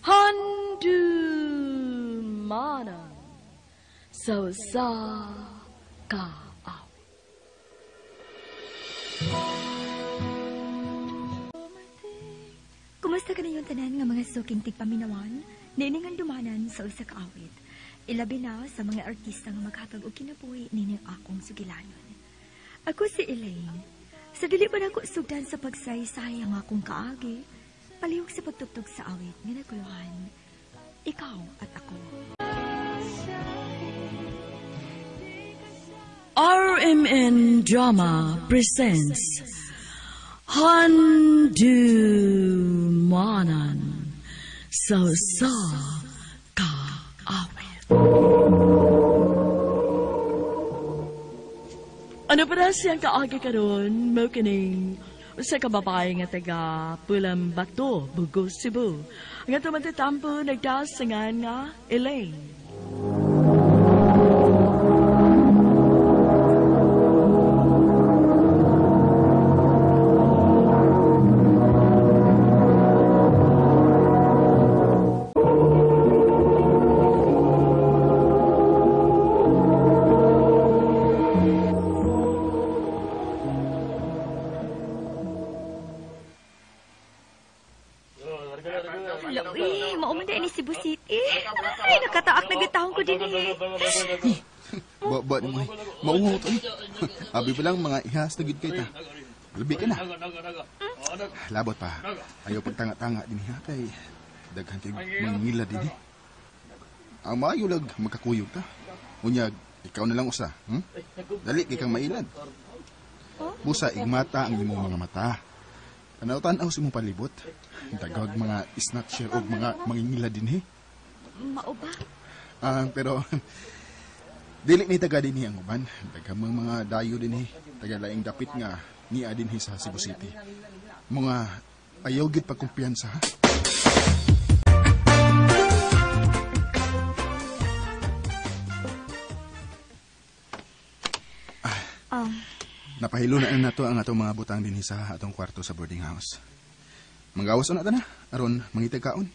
Handumanan sa kaawit. Kumusta ka na yung tanan nga mga suking tigpaminawan? Niningan dumanan sa usa ka awit. Ilabi na sa mga artista nga maghatag og kinabuhi nining akong sugilanon. Ako si Elaine. Sa dili pa nako sugdan sa pagsaysay ang akong kaagi, palihog sa pagtugtog sa awit nga naguluhan. Ikaw at ako. RMN Drama presents Handumanan sa kaawit. Ano para siyang kaagi karon mo kining sa kababae nga taga Pulang Bato, Bugos, Cebu. Nga tumatitampo nagdasangan nga Elaine. Ay, nakataak na gitahon ko din eh. Ba mo maungot ay. Abi pa lang mga ihas na gid kay ta. Labi ka na. Labot pa. Ayaw pagtanga-tanga din ha kay daghan kay mangila din. Ang maayo lag magkakuyog ta. Unyag ikaw na lang usa, Dali kay kang mailad. Busa igmata ang imong mga mata. Tanaw-tanaw sa imong palibot. Dagag mga snatcher o mga mangingila din Mao ba? Pero dili ni taga din ang uban. Daghang mga dayo din taga laing dapit nga niya din sa Cebu City. Mga ayaw gid pagkumpiyansa ha. Napahilo na nato ang atong mga butang din sa atong kwarto sa boarding house. Manggawas na na aron mangitag kaon.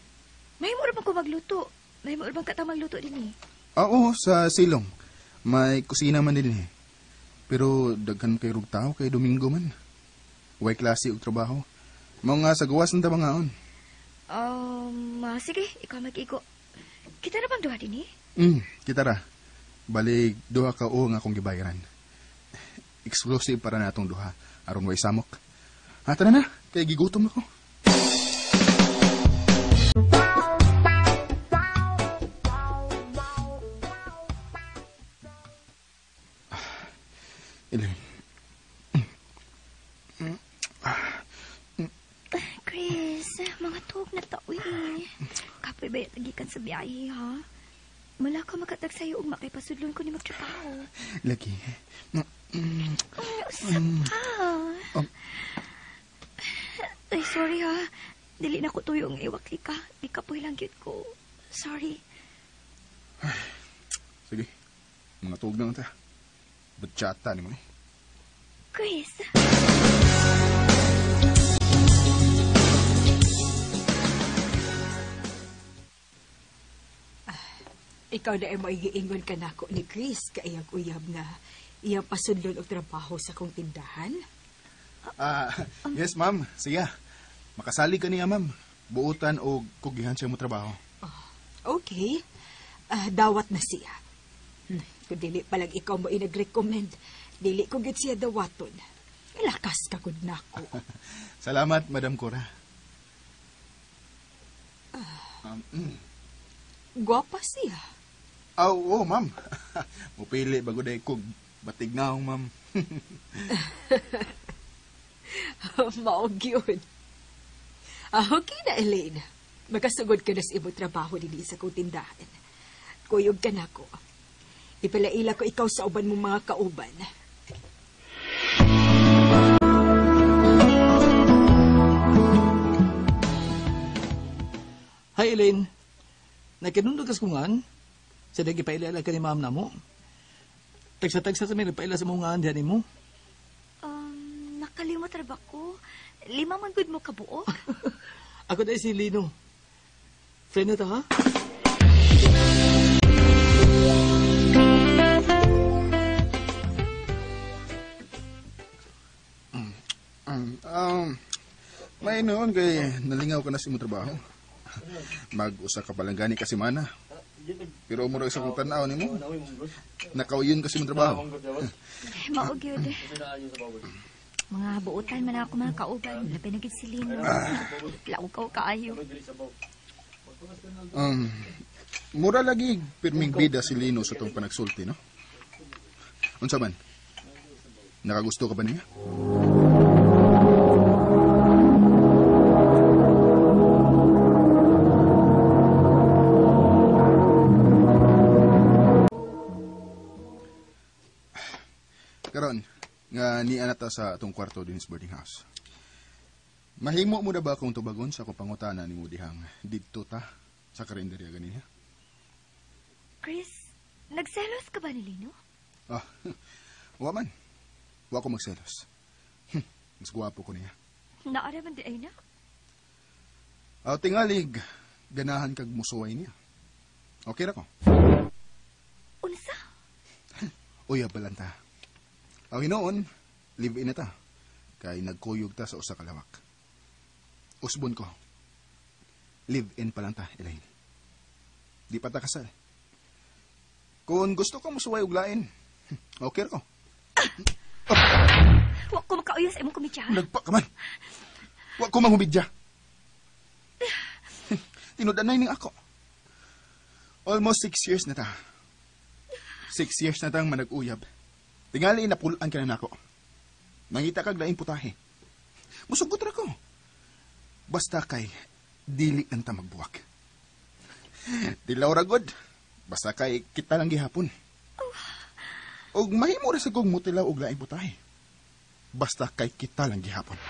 May mo pa ko magluto. May mo bang katang magluto din Oo, sa silong. May kusina man din Pero daghan kay rug tao kay Domingo man. Way klase og trabaho. Mao nga sa gawas ng tabangaon. Sige, ikaw mag-igo. Kita na bang duha din Kita ra. Balik duha ka o nga akong gibayaran. Exclusive para natong duha aron way samok. Tara na, kay gigutom ako. Chris, mga tuog na tao Kapoy ba tagikan sa biyahe, ha? Mala ka makatag sa'yo ug makipasudlon ko ni magtrabaho. Lagi. Usap pa. Ay, sorry ha. Dili na ko tuyong iwak ka. Di ka po lang yun ko. Sorry. Sige. Mga tuog na ta. Batsyata ni mo Chris. Ikaw na ay maigiingon ka na ako ni Chris kaiyang uyab nga iyang pasudlon og trabaho sa kong tindahan? Yes, ma'am. Siya. Makasali ka niya, ma'am. Buutan o kugihan siya mo trabaho. Okay. Dawat na siya. Kung dili palang ikaw mo inag-recommend, dili ko gid siya dawaton. Lakas ka gud nako. Salamat, Madam Cora. Gwapa siya. Oo, ma'am. Mupili bago day kog batignaw, ma'am. Maog yun. Okay na, Elaine. Magkasugod ka na sa ibang trabaho din sa kong tindahan. Kuyog ka na ko. Ipalaila ko ikaw sa uban mong mga kauban. Hi, Elaine. Nakinundog kas kungan. Sa dagi pailala ka ni ma'am na mo. Tagsa-tagsa sa may paila sa mga diyan mo. Nakalimot ra ba ko? 5 man gud mo kabuok. Ako na si Lino. Friend na ta, ha? May noon kay nalingaw ka na sa imong trabaho. Mag-usa ka palang gani kasi mana. Pero umuro sa kong tanaw nimo. Nakauyon kasi imong trabaho. Mao gyud. Mga buutan man ako mga kauban, labi na gid si Lino. Laukaw kaayo. Mura lagi pirming bida si Lino sa tong panagsulti, no? Unsa man? Nakagusto ka ba niya? Karon, nga ni anata sa atong kwarto din sa boarding house. Mahimo mo na ba akong tubagon sa akong pangutana ni mo dihang didto ta sa karinderya ganiya? Chris, nagselos ka ba ni Lino? Ah, wa man. Wa ko magselos. Mas gwapo ko niya. Naara man di ay na? Aw tingalig, ganahan kag musuway niya. Okay ra ko. Unsa? Uya balanta. Aw hinoon, live-in na ta. Kay nagkuyog ta sa usa ka lawak. Usbon ko. Live-in pa lang ta, Elaine. Di pa ta kasal. Kung gusto ko musuway og lain, okay ra ko. Wa ko makauyo sa imong komedya. Nagpa ka man. Wa ko manghubidya. Tinud-anay ning ako. Almost 6 years na ta. 6 years na tang manag-uyab. Tingali napulaan ka na nako. Nangita kag laing putahe. Musugot ra ko. Basta kay dili lang ta magbuwak. Tilaw ra gud. Basta kay kita lang gihapon. Og mahimo ra sa kong mutilaw og laing putahe. Basta kay kita lang gihapon.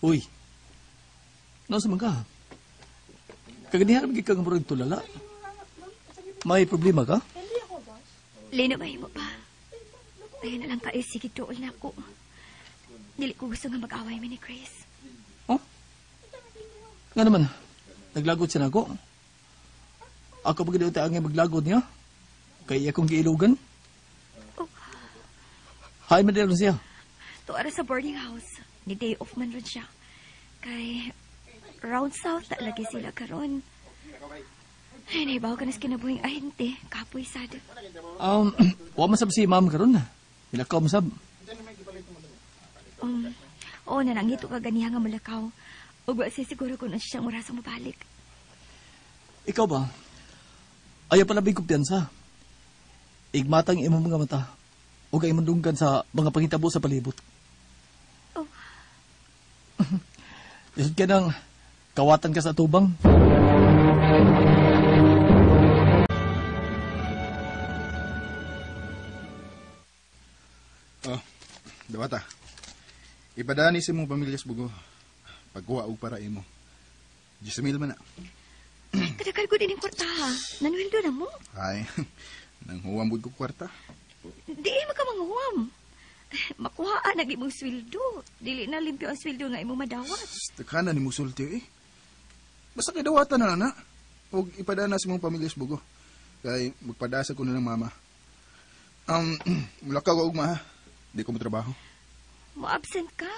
Uy. Nasa man ka? Kaganihan magiging kang murag tulala. May problema ka? Lino, mahimo pa. Ayun na lang kayo, sige dool na ako. Dili ko gusto nga mag-away mi ni Chris. Oh? Nga naman, naglagod siya na ako. Ako ba gano'n tayo nga maglagod niya? Kaya akong giilugan? Oh. Hay, madalo siya. Tuara sa boarding house. Ni day off man ron siya. Kay round south na lagi sila karon. Ay, naibaw ka na sa kinabuhing ahente. Kapoy sad. Wa masab si ma'am karon na. Milakaw masab. Oo, nanangito ka ganiha nga malakaw. Ug wa siya siguro kung ano siyang orasang mabalik. Ikaw ba? Ayaw pala big kumpiyansa. Igmatang imong mga mata. O kay imong sa mga pangitabo sa palibot. Oh. Isod ka nang kawatan ka sa tubang. Oh, dawata. Ipadani sa mong pamilya sa bugo. Pagkuha og para imo. 10,000 man na. Kadakal ko din yung kwarta ha. Nanuwildo na mo. Ay, nang huwambod ko kwarta. Di makamanghuwam. Makuhaan ang imong sweldo. Dili na limpyo ang sweldo nga imong madawat. Takana ni musulti eh. Basta kay dawatan na na. Huwag ipadana sa mong pamilya sa bugo. Kay magpadasa ko na ng mama. Mulakaw og ma ha. Di ko matrabaho. Mo-absent ka?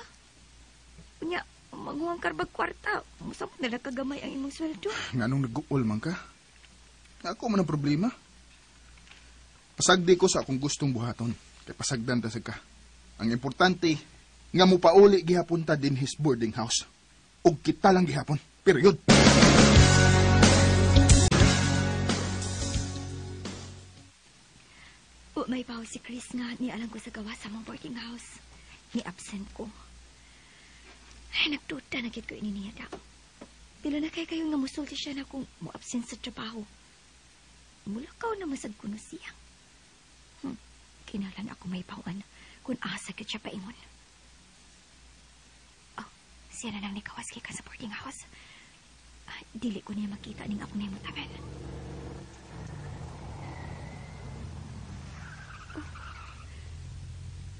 Unya, maghuwang karbag kwarta. Musamot na kagamay ang imong sweldo. Nganong nag-uol man ka? Ako man ang problema. Pasagdi ko sa akong gustong buhaton. Kay pasagdan tasag ka. Ang importante, nga mo pauli gihapon ta din his boarding house. Og kita lang gihapon. Period. May baw si Chris nga ni alam ko sa gawa sa mong boarding house. Ni absent ko. Ay, nagtuta na ko ini niya daw. Pila na kayo nga musulti siya na kung mo-absent sa trabaho. Mulakaw na masad ko no siya. Kinalan ako may bawan kung asa ka siya paingon. Oh, siya na nang nikawas ka sa boarding house. Dili ko niya makita ning ako na yung taban.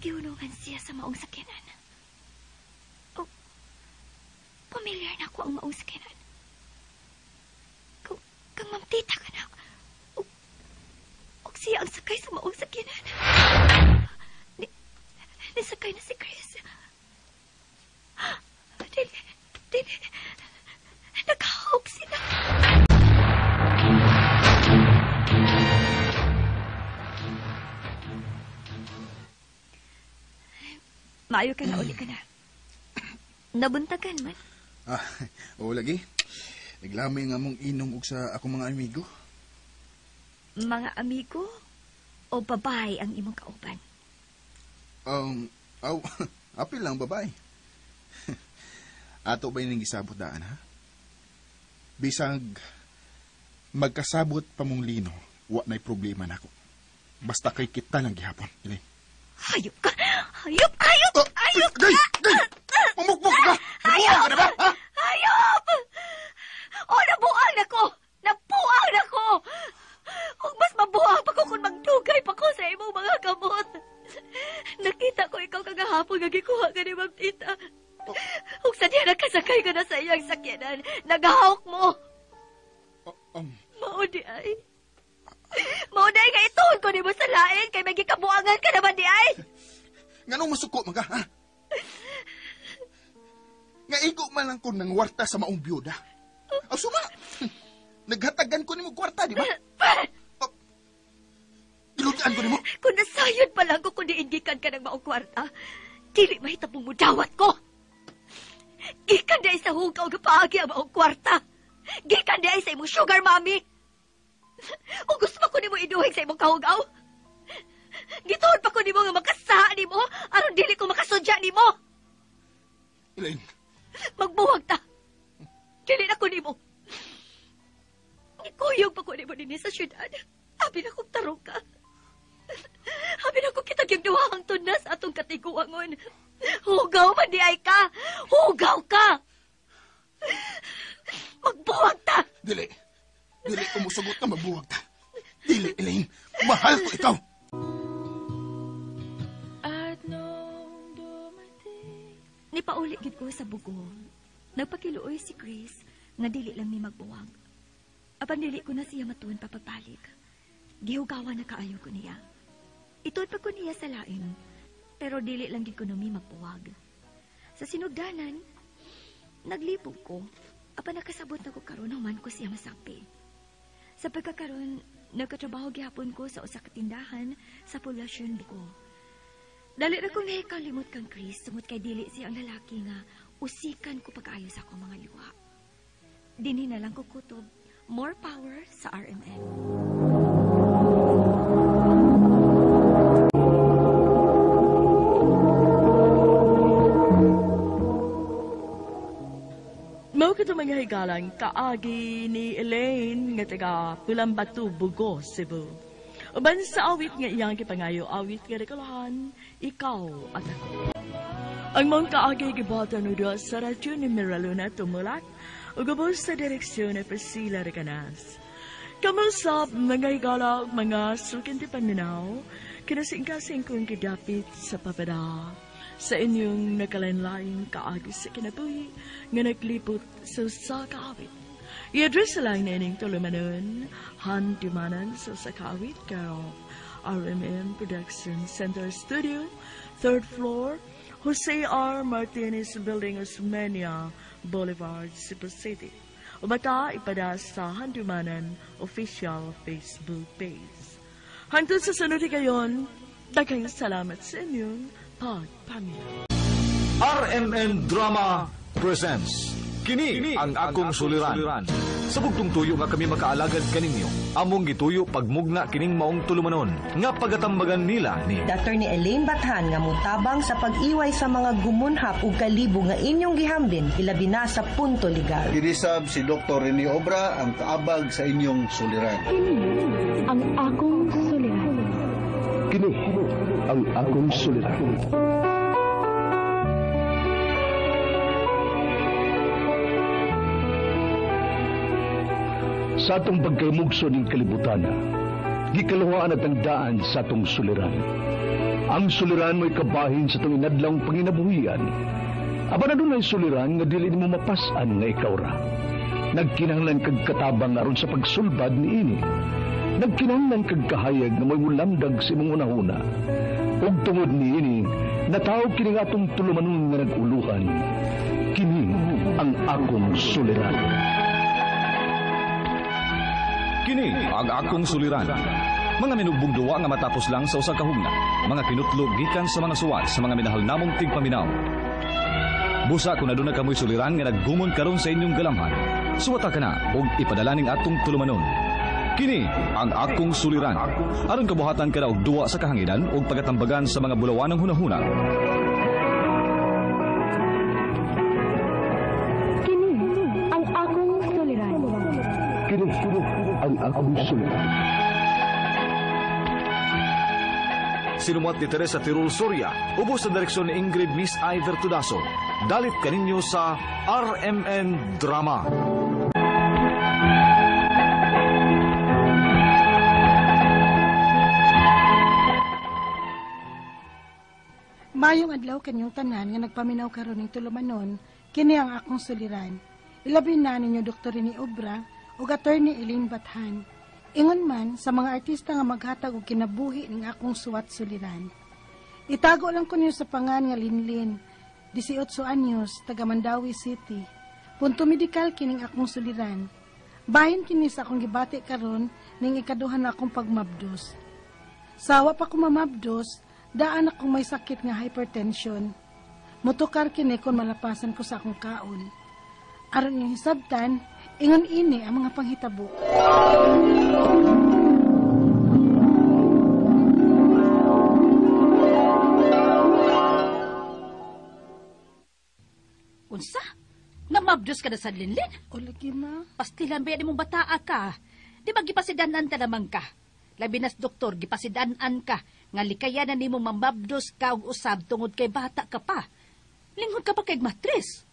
Nagtiunungan siya sa maong sakyanan. O, pamilyar na ako ang maong sakyanan. Kang mamtita ka na. O siya ang sakay sa maong sakyanan. Nisakay na si Chris. Dili. Nakahawak sila. Maayo ka na, uli ka na. Nabuntagan man. Oo lagi. Naglamay nga mong inom og sa akong mga amigo. Mga amigo o babae ang imong kauban? Apil lang babae. Ato ba yung gisabot daan, ha? Bisag magkasabot pa mong lino, wa na'y problema na ako. Basta kay kita lang gihapon, Elaine. Hayop ka! Hayop! Hayop! Gay! Pamukmuk ka! Nabuang ka na ba, ha? Hayop! O, nabuang na ko! Nabuang na ko! Kung mas mabuang pa ko kung magdugay pa ko sa imong mga kamot. Nakita ko ikaw kagahapon nga gikuha ka ni Ma'am Tita. Kung sa diya nakasakay ka na sa iyang sakyanan, nagahawak mo. Maudi ay. Maudi ay nga ituon ko ni mo sa lain kay may gikabuangan ka naman di ay. Nga nung masuko mga, ha? Nga igo man lang ko ng warta sa maong biyuda. Suma, naghatagan ko ni mo kwarta, di ba? Iludaan ko ni mo. Kung nasayod pa lang ko kung diindikan ka ng maong kwarta, dili mahitapong mo dawat ko. Gikan di ay sa hugaw kapaagi ang maong kwarta. Gikan di ay sa imong sugar mommy. O gusto pa ko ni mo iduhig sa imong kahugaw? Gituon pa ko ni mo nga makasaha ni mo aron dili ko makasudya ni mo. Elaine. Magbuwag ta. Dili na ko ni mo. Ikuyog pa ko ni mo din sa syudad. Abi na kong tarong ka. Abi na kong kitag yung duwang tunas atong katiguangon. Hugaw man di ay ka. Hugaw ka. Magbuwag ta. Dili. Dili ko musugot na magbuwag ta. Dili, Elaine. Mahal ko ikaw. Nipauli gid ko sa bugo. Nagpakiluoy si Chris nga dili lang mi magbuwag. Apan dili ko na siya matuon papagbalik. Gihugawan na kaayo ko niya. Ituod pa ko niya sa lain, pero dili lang gid ko na mi magbuwag. Sa sinugdanan, naglibog ko. Apan nakasabot na ko karon human ko siya masakpi. Sa pagkakaroon, nagkatrabaho gihapon ko sa usa ka tindahan sa Poblacion Bugo. Dali na kong nahikalimot kang Chris, sumot kay dili siya ang lalaki nga usikan ko pag-ayos ako mga liwa. Dinhi na lang ko kutob, more power sa RMN. Mao ka mga higalang kaagi ni Elaine nga taga Pulambatu, Bugo, Cebu. Uban sa awit nga iyang kipangayo, awit nga rekalahan, ikaw at ako. Ang mga kaagi gibata no doon sa radyo ni Miraluna tumulak, ugabos sa direksyon ni Priscilla Recanas. Kamusap mga higala mga sukin ti paminaw, kinasing-kasing kong kidapit sa papada, sa inyong nakalanlaing kaagi sa kinabuhi, nga naglipot sa kaawit. I-address lang na ining tulumanon, Han Dimanan sa Sakawit, Carol, RMN Production Center Studio, 3rd floor, Jose R. Martinez Building, Osmeña Boulevard, Cebu City. Umata ipada sa Han Dimanan official Facebook page. Hangtod sa sunod kayon, daghang salamat sa inyong pagpamilya. RMN Drama presents Kini ang akong suliran. Sa bugtong tuyo nga kami makaalagad kaninyo, among gituyo pagmugna kining maong tulumanon, nga pagatambagan nila ni Dr. ni Elaine Bathan nga mutabang sa pag-iway sa mga gumunhap ug kalibo nga inyong gihambin, ilabi na sa punto legal. Kinisab si Dr. Rene Obra ang kaabag sa inyong suliran. Ang akong suliran. Kini ang akong suliran. Sa atong pagkaymugso ng kalibutan, gikalawaan at ang daan sa atong suliran. Ang suliran mo'y kabahin sa itong inadlang panginabuhian. Aba na doon ay suliran nga dili mo mapasan nga ikaw ra. Nagkinahanglan kag katabang aron sa pagsulbad ni ini. Nagkinahanglan kag kahayag na may mulamdag sa imong unahuna. Ug tungod ni ini, natawag kini nga atong tulumanon nga naguluhan. Kini ang akong suliran. Kini ang akong suliran. Mga minugbong duwa nga matapos lang sa usa ka hugna. Mga kinutlog gikan sa mga suwat sa mga minahal namong tigpaminaw. Busa kung aduna kamoy suliran nga naggumon karon sa inyong galamhan. Suwata ka na ug ipadala ning atong tulumanon. Kini ang akong suliran. Aron kabuhatan ka na og duwa sa kahanginan ug pagatambagan sa mga bulawanang hunahuna. Kini ang akong suliran. Kini ang akong suliran. Sinumat ni Teresa Tirul Soria, ubos sa direksyon ni Ingrid Miss Iver Tudaso. Dalit kaninyo sa RMN Drama. Mayong adlaw kanyang tanan nga nagpaminaw karon ning tulumanon, kini ang akong suliran. Ilabi na ninyo Dr. Rini Obra ug Attorney Elaine Bathan. Ingon man sa mga artista nga maghatag og kinabuhi ning akong suwat suliran. Itago lang ko niyo sa pangan nga Linlin, 18 anyos, taga Mandawi City. Punto medikal kining akong suliran. Bahin kini sa akong gibati karon ning ikaduhan na akong pagmabdos. Sawa pa ko mamabdos, daan akong may sakit nga hypertension. Mutukar kini kon malapasan ko sa akong kaon. Aron yung hisabtan, ingon ini ang mga panghitabo. Unsa? Namabdos ka na sa Linlin? O lagi ma. Pastilan ba yan mong bataa ka? Di ba gipasidanan ka naman ka? Labi nas doktor, gipasidanan ka. Nga likayanan ni mo mamabdos ka og usab tungod kay bata ka pa. Linghod ka pa kay matris.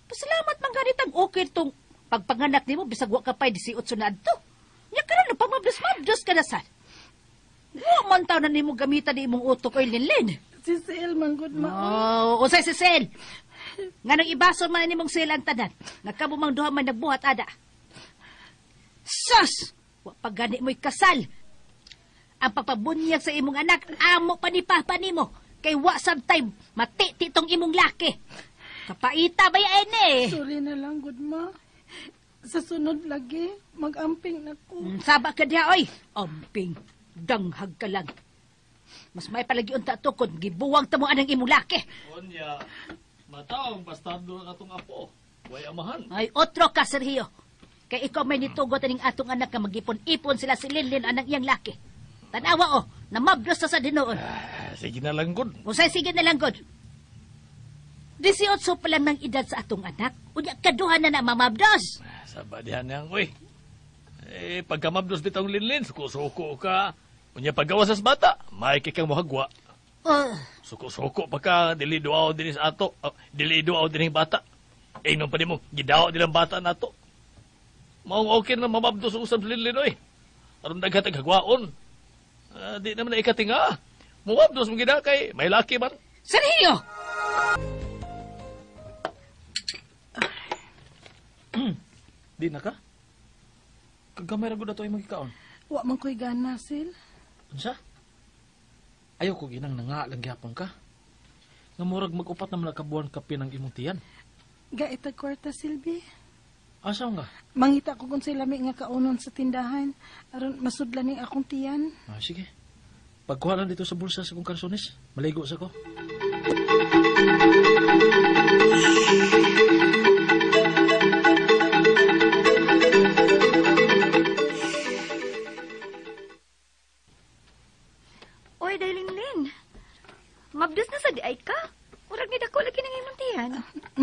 Pasalamat man ganit ang okay tong pagpanganak ni mo, bisag wa ka pa'y 18 na adto. Nya karon na pamabdos-mabdos ka na sad. Wa man taw na nimo gamitan ni imong utok oy Linlin. Si Sil man gud ma. Oh, usay si Sil. Nga nang ibason man nimong Sil ang tanan. Nagkamo mang duha man nagbuhat ada. Sus! Wa pa gani mo'y kasal. Ang pagpabunyag sa imong anak, amo pa ni papa nimo. Kay wa sometime, matiti tong imong laki. Kapaita ba yan eh? Sorry na lang, good ma. Sa sunod lagi, mag-amping na ko. Saba ka diya, oy. Amping. Danghag ka lang. Mas may palagi unta tukod, gibuwag ta mo anang imong laki. Onya, mataong bastardo na katong apo. Way amahan. Ay, otro ka, Sergio. Kay ikaw may nitugot aning atong anak ka magipon-ipon sila si Linlin anang iyang laki. Tanawa o, namablos sa dinoon. Sige na lang, good. Usay, sige na lang, good. 18 pa lang ng edad sa atong anak. Unya, kaduhan na mamabdos. Sabadihan niyang, uy. Pagkamabdos bitong Linlin, suko-suko ka. Unya, paggawas sa bata, may kikang mahagwa. Suko-suko pa ka, dili duaw din sa ato. Dili duaw din yung bata. Nung pa din mo, gidaw din ang bata na to. Maong okay na mamabdos usap sa Linlin, uy. Aron naghatag hagwaon. Di naman na ikatinga. Mumabdos mo gina kay may laki man. Sergio! Di na ka? Kagamay ra gud ato imong gikaon. Wa man ko'y gana, Sil. Unsa? Ayaw ko ginang nga lang gyapon ka. Nga murag mag-upat na malakabuan kape ng imong tiyan. Ga itag kwarta, Silbi. Asa nga? Mangita ko kung sa lami nga kaunon sa tindahan. Aron masudlan ning akong tiyan. Sige. Pagkuha lang dito sa bulsa sa kong kalsones. Maligo sa ko. Oy, Dailin-lin. Mabdos na sa di ay ka. Urag ni dako lagi nang imong tiyan.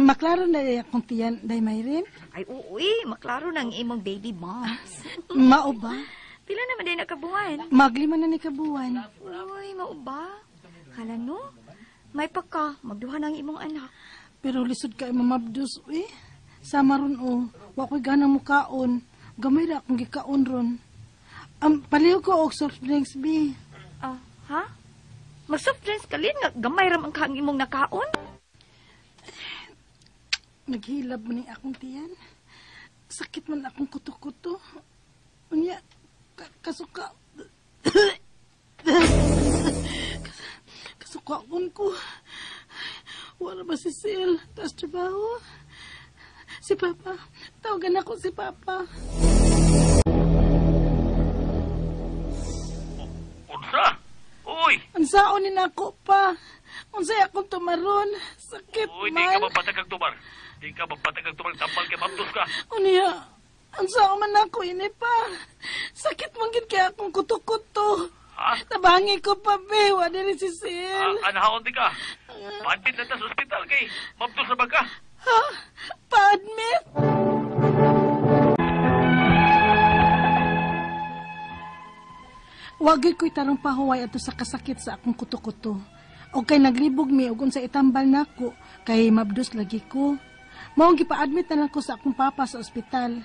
Maklaro na akong tiyan, day Mayrin. Ay, uy, maklaro nang imong baby boss. Mao ba? Pila naman din nakabuhan. Maglima na ni kabuwan. Uy, mao ba? Hala no? May pagka, magduha ng imong anak. Pero lisod ka mamabdos, eh. Sama ron o, wa ko'y ganang mukaon. Gamay ra akong gikaon ron. Paliw ko og soft drinks, B. Ha? Mag-soft drinks kalin nga gamay ram ang kahang imong nakaon. Naghilab man ang akong tiyan. Sakit man akong kuto-kuto. Unya, kasuka. Kasukakon ko. Wala ba si Sil? Taas trabaho? Si Papa. Tawagan ako si Papa. Unsa? Uy! Ansaon ni nako pa. Unsay akong tumaron. Sakit Uy, man. di ka magpatagag tumar. Di ka magpatagag tumar. Tambal kay mabdos ka. Unya, ansaon man ako ini pa. Sakit man gid kay akong kuto-kuto. Ha? Tabangi ko pa, be. Wala rin si Sil. Anahaon di ka. Paadmit na ta sa ospital kay mabdos na ba ka? Ha? Pa-admit? Wagay ko'y tarong pahuway ato sa kasakit sa akong kuto-kuto. O kay naglibog mi og unsa itambal nako kay mabdos lagi ko. Maong gipa-admit na lang ko sa akong papa sa ospital.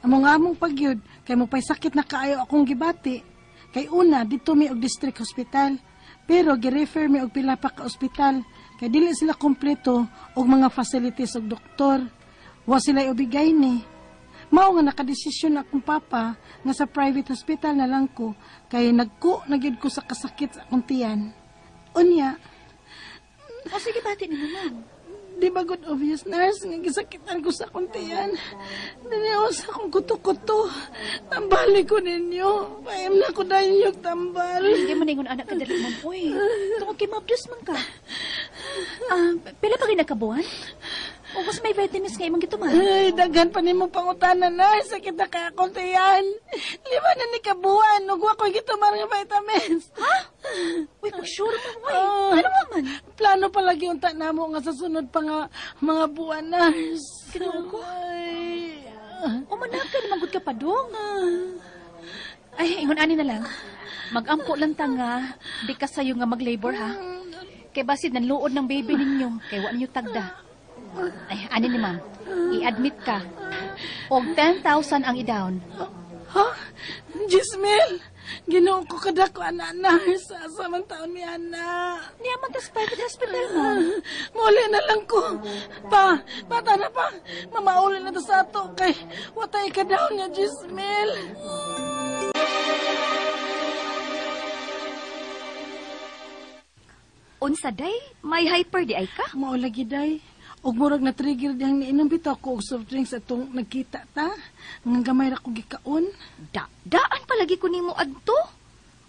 Among pagyud kay mo pay sakit na kaayo akong gibati. Kay una dito mi og district hospital. Pero gi-refer mi og pila pa ka ospital kay dili sila kompleto og mga facilities og doktor. Wa sila obigay ni. Mao nga nakadesisyon akong papa nga sa private hospital na lang ko kay nagyud ko sa kasakit sa akong tiyan. Unya. O sige, bati ni mo lang. Di ba good obvious nurse nga gisakitan ko sa akong tiyan. Diniyaw sa akong kuto-kuto. Tambali ko ninyo. Paim na ko dahil yung tambal. Hindi mo ningon anak ka dali man, uy. Tungkol kay mabdos man ka. Pila pa rin nakabuhan? O mas may vitamins nga imong gituman? Ay, daghan pa ni mo pangutanan na. Sakit na kaya akong tiyan. 5 na ni kabuhan. Nugwa ko gitumar nga vitamins. Ha? Uy, pag-sure mo, uy. Ano mo man? Plano pa lagi unta na mo nga sa sunod pa nga mga buwan, nurse. Kinuha ko. Umanap ka, namangod ka pa dong. Ay, ingon ani na lang. Mag-ampo lang ta nga. Di ka sayo nga mag-labor, ha? Kay basid ng luod ng baby ninyo. Kay wa ninyo tagda. Ay, ani ni ma'am. I-admit ka. Og 10,000 ang i-down. Ha? Gismel! Ginoon ko kada ko anak nurse. Asa man taon mi anak. Niyaman tas private hospital, ma'am. Muli na lang ko. Pa, bata na pa. Mamauli na to sa ato. Kay watay ka daw niya, Gismel. Unsa day? May hyper di ay ka? Mao lagi day. Og murag na trigger dihang niinom bitaw ko og soft drinks atong nagkita ta. Nga gamay ra ko gikaon. Daan palagi ko nimo adto.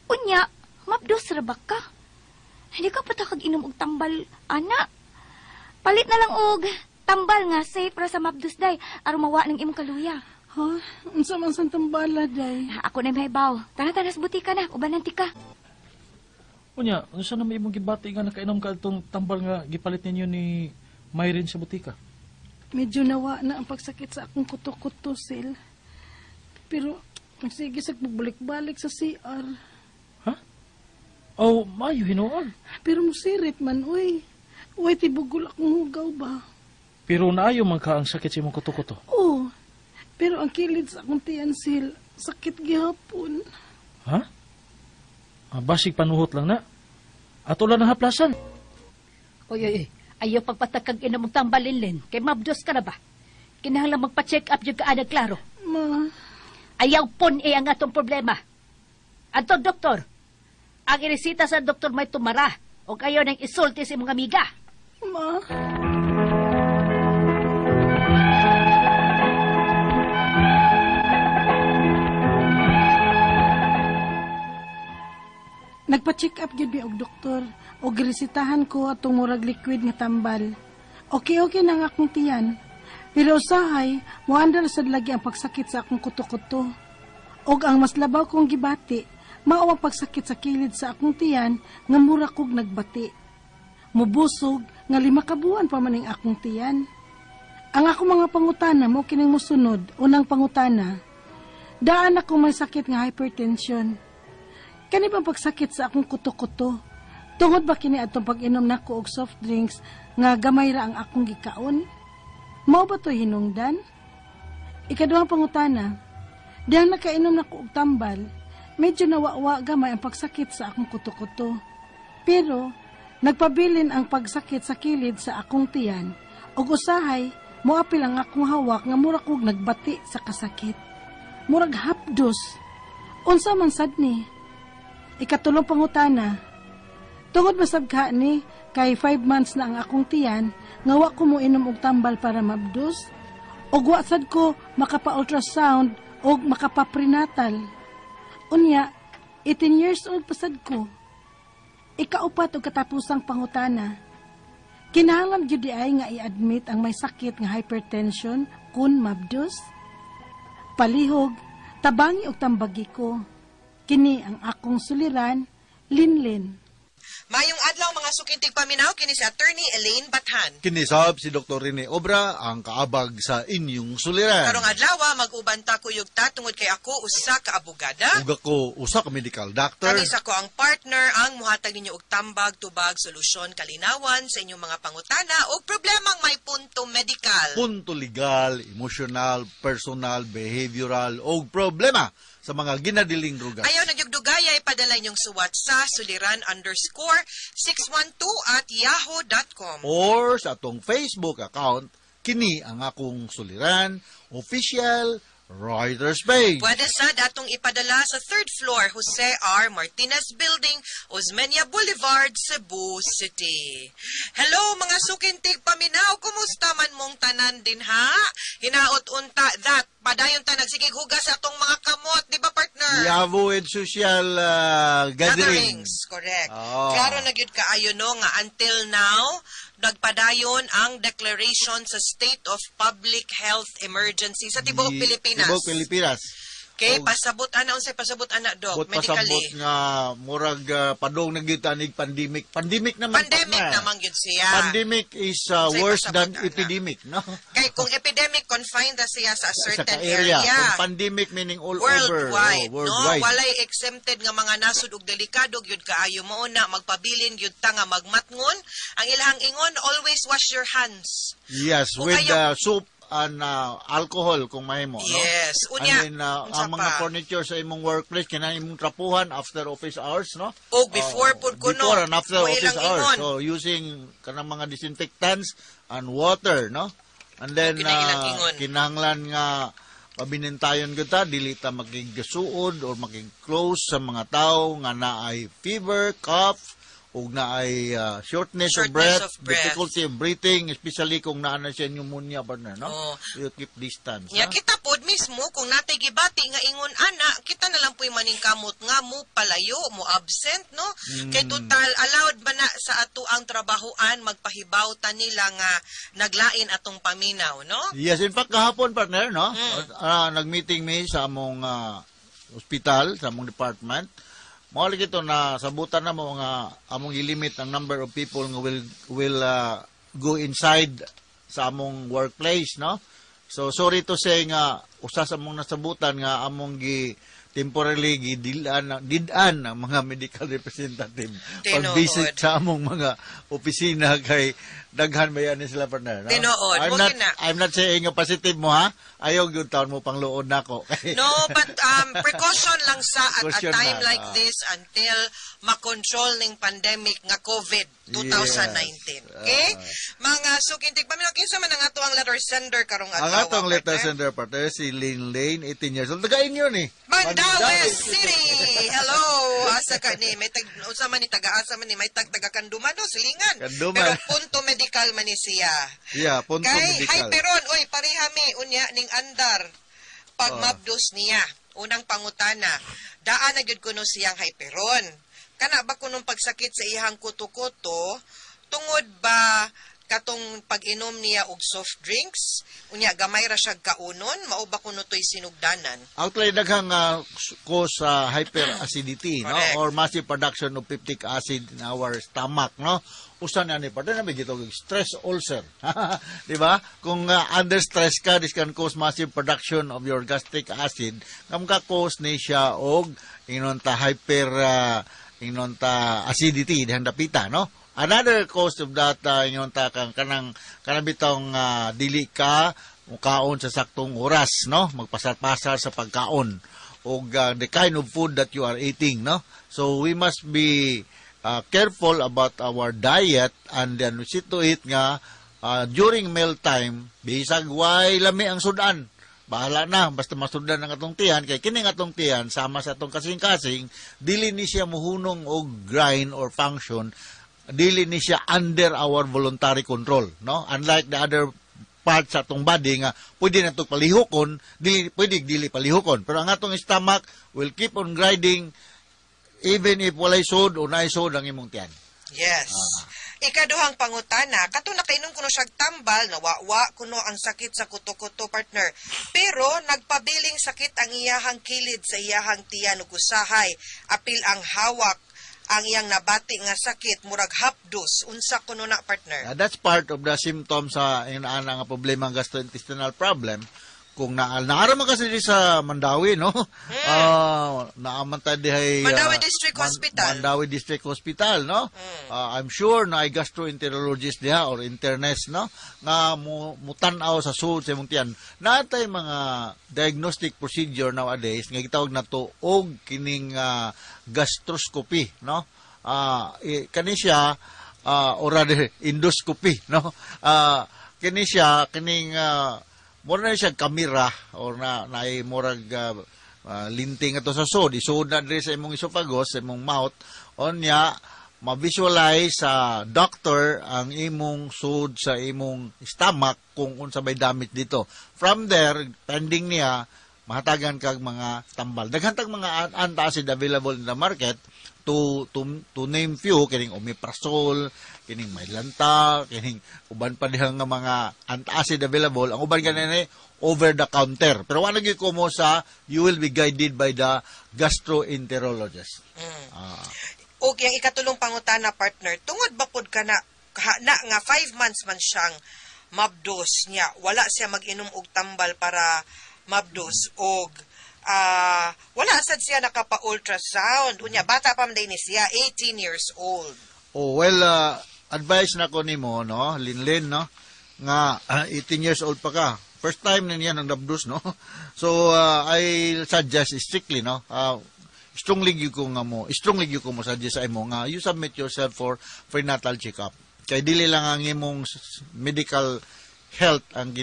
Unya, mabdos ra ba ka? Hindi ka patakag inom og tambal, ana. Palit na lang og tambal nga safe ra sa mabdos day aron mawa ning imong kaluya. Ha? Unsa man sang tambala day? Ako na may baw. Tara sa butika na, ubanan ti ka. Unya, unsa na may imong gibati nga nakainom ka itong tambal nga gipalit ninyo ni Mayrin sa butika? Medyo nawa na ang pagsakit sa akong kuto-kuto, Sil. Pero, sige sa pagbalik-balik sa CR. Ha? Oh, mayo hinuon. Pero musirit man, uy. Uy, tibugol akong hugaw ba? Pero naayo man ka ang sakit sa imong kuto-kuto. Oo. Pero ang kilid sa akong tiyan, Sil, sakit gihapon. Ha? Basig panuhot lang na. Ato lang ang haplasan. Oy. Ayaw pagpatakag ina mong tambalinlin. Kay mabdos ka na ba? Kinahanglan magpa-check up yung kaanag klaro. Ma. Ayaw pon ang atong problema. Ato, doktor. Ang iresita sa doktor may tumara o kayo nang isulti sa imong amiga. Ma. Nagpa-check up gyud mi og doktor og giresitahan ko atong murag liquid nga tambal. Okay na nga akong tiyan. Pero usahay, muandar sad lagi ang pagsakit sa akong kuto-kuto. Og ang mas labaw kong gibati, mao ang pagsakit sa kilid sa akong tiyan nga mura kog nagbati. Mubusog nga 5 ka buwan pa man ang akong tiyan. Ang akong mga pangutana mo kining mosunod. Unang pangutana, daan ako may sakit nga hypertension. Kani ba pagsakit sa akong kuto-kuto? Tungod ba kini atong pag-inom nako og soft drinks nga gamay ra ang akong gikaon? Mao ba to hinungdan? Ikaduhang pangutana, dihang nakainom nako og tambal, medyo nawawa gamay ang pagsakit sa akong kuto-kuto. Pero nagpabilin ang pagsakit sa kilid sa akong tiyan ug usahay moapil ang akong hawak nga mura kog nagbati sa kasakit. Murag hapdos. Unsa man sad ni? Ikatulong pangutana. Tungod masab ka ni kay 5 months na ang akong tiyan nga wa ko mo inom og tambal para mabdos ug wa sad ko makapa-ultrasound ug makapa-prenatal. Unya, 18 years old pasad ko. Ikaupat og katapusang pangutana. Kinahanglan gyud di ay nga i-admit ang may sakit nga hypertension kun mabdos. Palihog, tabangi og tambagi ko. Kini ang akong suliran, Linlin. Mayong adlaw mga sukintig paminaw kini si Attorney Elaine Bathan. Kinisab si Dr. Rene Obra ang kaabag sa inyong suliran. Karong adlaw mag-uban ta kuyog ta tungod kay ako usa ka abogada. Ug ako usa ka medical doctor. Kami sa ko ang partner ang muhatag ninyo og tambag tubag solusyon kalinawan sa inyong mga pangutana o problemang may punto medical. Punto legal, emotional, personal, behavioral o problema sa mga ginadiling rugas. Ayaw nagyugdugaya ipadala inyong suwat sa suliran_612@yahoo.com or sa atong Facebook account, kini ang akong suliran, official writer's page. Pwede sad atong ipadala sa 3rd floor Jose R. Martinez Building, Osmeña Boulevard, Cebu City. Hello mga sukintig paminaw, kumusta man mong tanan din ha? Hinaot unta that padayon ta nagsigig hugas sa atong mga kamot, di ba partner? I-avoid social gatherings. Correct. Oh. Klaro na gyud kaayo no nga until now nagpadayon ang declaration sa State of Public Health Emergency sa tibuok Pilipinas. Tibuok Pilipinas. Okay, pasabot ana unsay pasabot ana dog medically. Pasabot nga murag padong nagyutanig pandemic. Pandemic naman. Pandemic naman gyud siya. Pandemic is worse than epidemic, no? Kay kung epidemic confined na siya sa a certain sa area. area. Kung pandemic meaning all worldwide, over. Worldwide. No? Walay exempted nga mga nasud ug delikado gyud kaayo mao na magpabilin gyud ta nga magmatngon. Ang ilahang ingon, always wash your hands. Yes, Kung with kayo, soap and alcohol kung mahimo, yes. no? Unya, and then ang mga furniture sa imong workplace kinahanglan imong trapuhan after office hours, no? O before pud kuno. Before and after office hours. Ingon. So using kanang mga disinfectants and water, no? And then kinahanglan nga pabinintayon kita dili ta magigasuod or magig-close sa mga tawo nga naay fever, cough, ug naay shortness of breath, difficulty of breathing, especially kung naa na siya pneumonia, partner, no? You keep distance. Ya, kita pod mismo, kung natay gibati nga ingon ana, kita na lang po'y maningkamot nga mo palayo, mo absent, no? Kay total, allowed ba na sa ato ang trabahoan, magpahibaw ta nila nga naglain atong paminaw, no? Yes, in fact, kahapon, partner, no? Nag-meeting me sa among hospital, sa among department. Mawali ito na sabutan na mo nga among ilimit ang number of people nga will go inside sa among workplace, no? So sorry to say nga usa sa among nasabutan nga among temporarily didan ang mga medical representative pag-visit sa among mga opisina kay daghan ba yan sila, partner, no? Tinood. I'm not saying nga positive mo, ha? Ayaw yung taon mo pang luod na ko. No, but precaution lang sa at a time like this until makontrol ning pandemic nga COVID 2019. Okay? Mga sukintig paminaw, kinsa man ang ato ang letter sender karong adlaw. Ang atong letter sender, partner, si Lane, 18 years old. Tagain yun, eh. Mandaue City! Hello! Asa ka ni? May usa man ni taga-asa man ni? May taga-Kanduman, no? Silingan. Kanduman. Pero punto medical man ni siya. Yeah, punto medical. Kay Hyperon, oy, parihami, unya, ning andar. Pagmabdos niya. Unang pangutana. Daan na gyud kuno siyang Hyperon. Kana ba kunong pagsakit sa ihang kuto-kuto, tungod ba katong pag-inom niya og soft drinks, unya gamay ra siya kaunon, mao ba kuno toy sinugdanan? Actually, daghang cause hyperacidity, no? Or massive production of peptic acid in our stomach, no? Usa na ni partner na bigito stress ulcer. Di ba? Kung under stress ka, this can cause massive production of your gastric acid. Kam ka cause ni siya og inonta acidity dihang dapita, no? Another cause of that inonta kanang bitong dili ka mukaon sa saktong oras, no? Magpasar-pasar sa pagkaon og the kind of food that you are eating, no? So we must be careful about our diet and then we see to it nga during meal time bisag way lami ang sudan. Bahala na, basta masudan ang atong tiyan, kay kining atong tiyan, sama sa atong kasing-kasing, dili ni siya muhunong o grind or function, dili ni siya under our voluntary control, no? Unlike the other parts sa atong body nga, pwede na itong palihukon, dili palihukon. Pero ang atong stomach will keep on grinding, even if walay sod o naay sod ang imong tiyan. Yes. Ikaduhang pangutana, kato nakainom kuno siyag tambal, nawawa kuno ang sakit sa kuto-kuto partner. Pero nagpabiling sakit ang iyahang kilid sa iyahang tiyan ug usahay. Apil ang hawak ang iyang nabati nga sakit murag hapdos. Unsa kuno na partner? That's part of the symptoms sa inaana nga problema ng gastrointestinal problem. Kung naaraman kasi di sa Mandawi, no? Naaman tayo dihay Mandawi District Hospital. Mandawi District Hospital, no? I'm sure na ay gastroenterologist diha or internist, no? Nga mutanaw sa sud sa imong tiyan. Natay mga diagnostic procedure nowadays nga gitawag nato og kining gastroscopy, no? Kani siya or rather endoscopy, no? Kini siya kining mura na siya kamera or naay murag linting ato sa sod. Isod na diri sa imong esophagus, sa imong mouth. Onya, ma-visualize sa doctor ang imong sod sa imong stomach kung unsa may damage dito. From there, pending niya, mahatagan kag mga tambal. Daghantag mga antacid available in the market to name few, kining omeprazole, kining Mylanta, kining uban pa dihang nga mga antacid available. Ang uban ganyan over the counter. Pero wala gyud ko mo sa you will be guided by the gastroenterologist. Og yung ikatulong pangutana partner, tungod ba pod ka na nga 5 months man siyang mabdos niya, wala siya mag-inom og tambal para mabdos og wala sad siya nakapa-ultrasound. Unya, bata pa man din siya, 18 years old. Oh, well, advice na ko nimo, no, Linlin, no, nga 18 years old pa ka. First time na niya ng nabdos, no. So, I suggest strictly, no, strongly gyud ko mo suggest sa imo nga you submit yourself for prenatal check-up. Kay dili lang ang imong medical health ang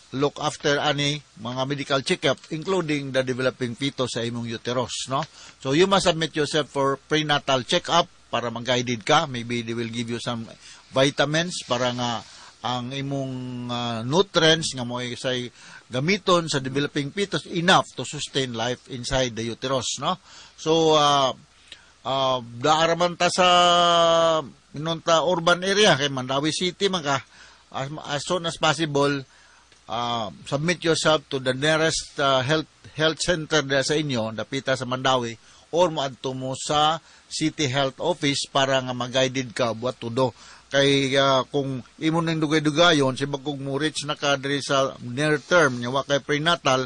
look after ani mga medical check-up including the developing fetus sa imong uterus, no? So you must submit yourself for prenatal check-up para mag-guided ka. Maybe they will give you some vitamins para nga ang imong nutrients nga mo say gamiton sa developing fetus enough to sustain life inside the uterus, no? So daaraman ta sa minunta urban area kay Mandawi City man ka, as soon as possible submit yourself to the nearest health center there sa inyo, dapita sa Mandawi, or maadto mo sa City Health Office para nga mag-guided ka what to do. Kay kung imo nang dugay-dugayon, simba kung mo reach na ka diri sa near term, nga wa kay prenatal,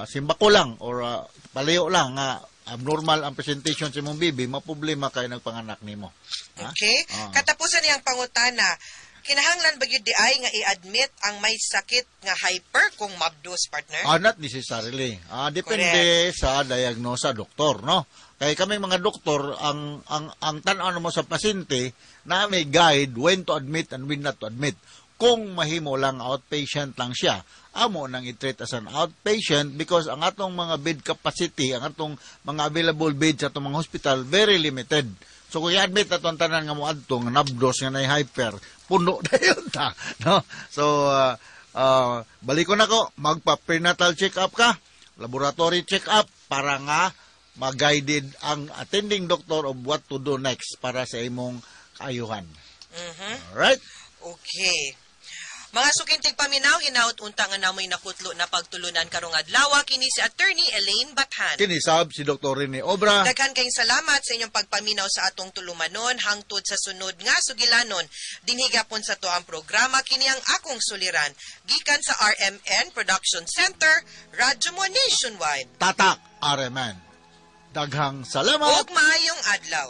simba ko lang or palayo lang nga abnormal ang presentation sa imong baby, maproblema kay nagpanganak nimo. Okay? Katapusan niyang pangutana, kinahanglan ba yun di ay nga i-admit ang may sakit nga hyper kung mabdos, partner? Not necessarily. Depende sa diagnosa doktor, no? Kaya kami mga doktor, ang tan-aw mo sa pasyente na may guide when to admit and when not to admit. Kung mahimo lang outpatient lang siya, amo nang i-treat as an outpatient because ang atong mga bed capacity, ang atong mga available beds sa atong mga hospital, very limited. So kung i-admit na itong tanan nga mo adto, nga nabdos, nga na hyper, puno na yun ta. No? So, balik ko na ko, magpa-prenatal check-up ka, laboratory check-up, para nga mag-guided ang attending doctor of what to do next para sa imong kaayuhan. Alright? Okay. Mga sukintig paminaw, hinaut unta nga namoy nakutlo na pagtulunan karong adlaw kini si Attorney Elaine Bathan. Kinisab si Dr. Rene Obra. Daghan kayong salamat sa inyong pagpaminaw sa atong tulumanon hangtod sa sunod nga sugilanon. Dinhigapon sa to ang programa kini ang akong suliran gikan sa RMN Production Center, Radyo Mo Nationwide. Tatak RMN. Daghang salamat. Ug maayong adlaw.